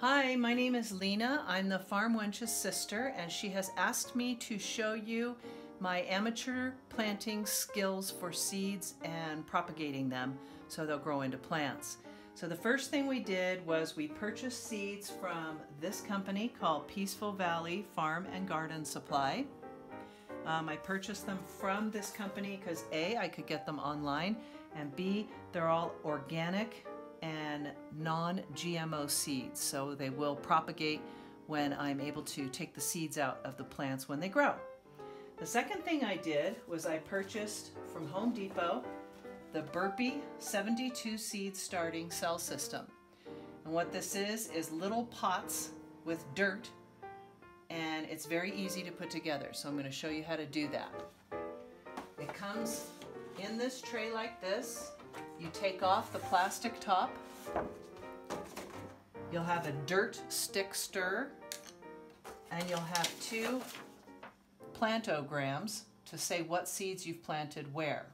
Hi, my name is Lena. I'm the farm wench's sister, and she has asked me to show you my amateur planting skills for seeds and propagating them so they'll grow into plants. So the first thing we did was we purchased seeds from this company called Peaceful Valley Farm and Garden Supply. I purchased them from this company because A, I could get them online, and B, they're all organic and non-GMO seeds, so they will propagate when I'm able to take the seeds out of the plants when they grow. The second thing I did was I purchased from Home Depot the Burpee 72 seed starting cell system. And what this is little pots with dirt, and it's very easy to put together, so I'm going to show you how to do that. It comes in this tray like this. You take off the plastic top. You'll have a dirt stick stir, and you'll have 2 plantograms to say what seeds you've planted where.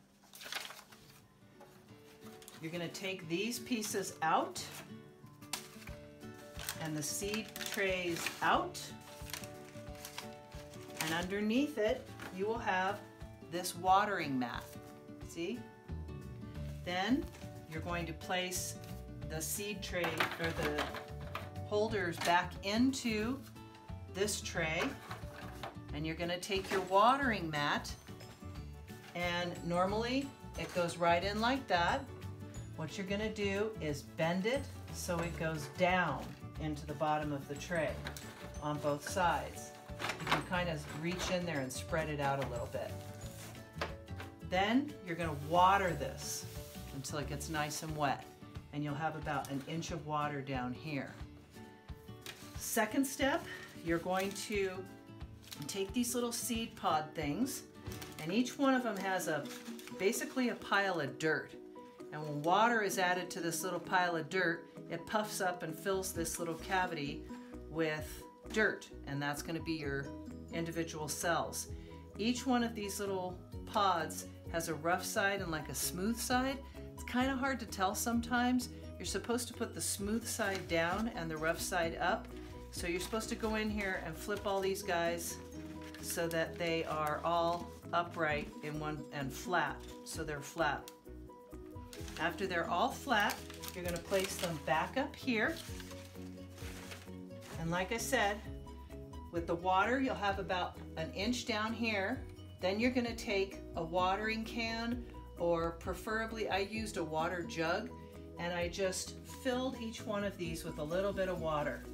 You're going to take these pieces out and the seed trays out, and underneath it you will have this watering mat. See? Then you're going to place the seed tray or the holders back into this tray, and you're going to take your watering mat, and normally it goes right in like that. What you're going to do is bend it so it goes down into the bottom of the tray on both sides. You can kind of reach in there and spread it out a little bit. Then you're going to water this until it gets nice and wet, and you'll have about 1 inch of water down here. Second step, you're going to take these little seed pod things, and each one of them has basically a pile of dirt. And when water is added to this little pile of dirt, it puffs up and fills this little cavity with dirt, and that's going to be your individual cells. Each one of these little pods has a rough side and like a smooth side. It's kind of hard to tell sometimes. You're supposed to put the smooth side down and the rough side up. So you're supposed to go in here and flip all these guys so that they are all upright in one and flat, so they're flat. After they're all flat, you're going to place them back up here. And like I said, with the water, you'll have about 1 inch down here. Then you're going to take a watering can, or preferably I used a water jug, and I just filled each one of these with a little bit of water,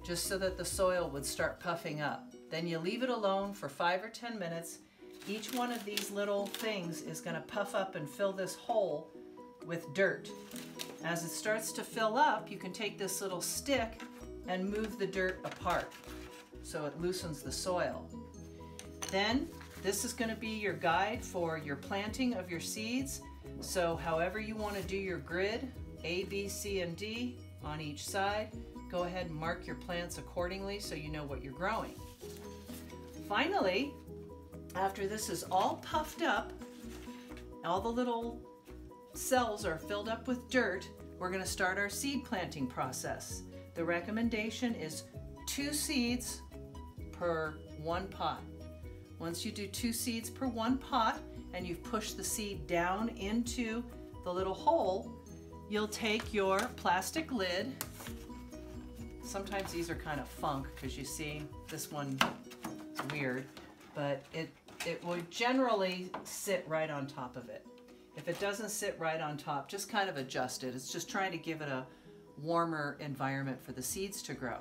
just so that the soil would start puffing up. Then you leave it alone for 5 or 10 minutes. Each one of these little things is going to puff up and fill this hole with dirt. As it starts to fill up, you can take this little stick and move the dirt apart so it loosens the soil. Then this is going to be your guide for your planting of your seeds. So however you want to do your grid, A, B, C, and D on each side, go ahead and mark your plants accordingly so you know what you're growing. Finally, after this is all puffed up, all the little cells are filled up with dirt, we're going to start our seed planting process. The recommendation is 2 seeds per 1 pot. Once you do 2 seeds per 1 pot and you've pushed the seed down into the little hole, you'll take your plastic lid. Sometimes these are kind of funk because you see this one is weird, but it will generally sit right on top of it. If it doesn't sit right on top, just kind of adjust it. It's just trying to give it a warmer environment for the seeds to grow.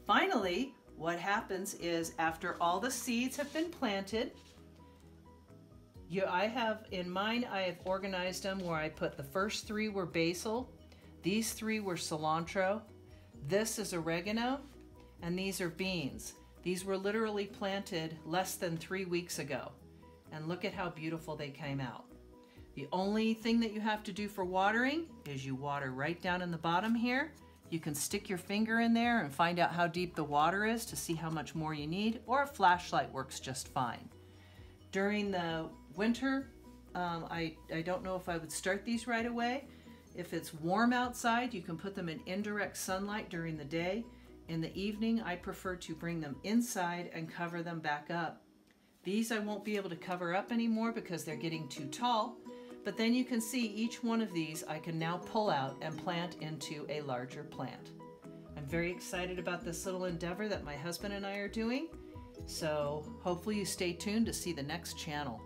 Finally, what happens is after all the seeds have been planted, I have organized them where I put the first 3 were basil, these 3 were cilantro, this is oregano, and these are beans. These were literally planted less than 3 weeks ago, and look at how beautiful they came out. The only thing that you have to do for watering is you water right down in the bottom here. You can stick your finger in there and find out how deep the water is to see how much more you need, or a flashlight works just fine. During the winter, I don't know if I would start these right away. If it's warm outside, you can put them in indirect sunlight during the day. In the evening, I prefer to bring them inside and cover them back up. These I won't be able to cover up anymore because they're getting too tall, but then you can see each one of these I can now pull out and plant into a larger plant. I'm very excited about this little endeavor that my husband and I are doing, so hopefully you stay tuned to see the next channel.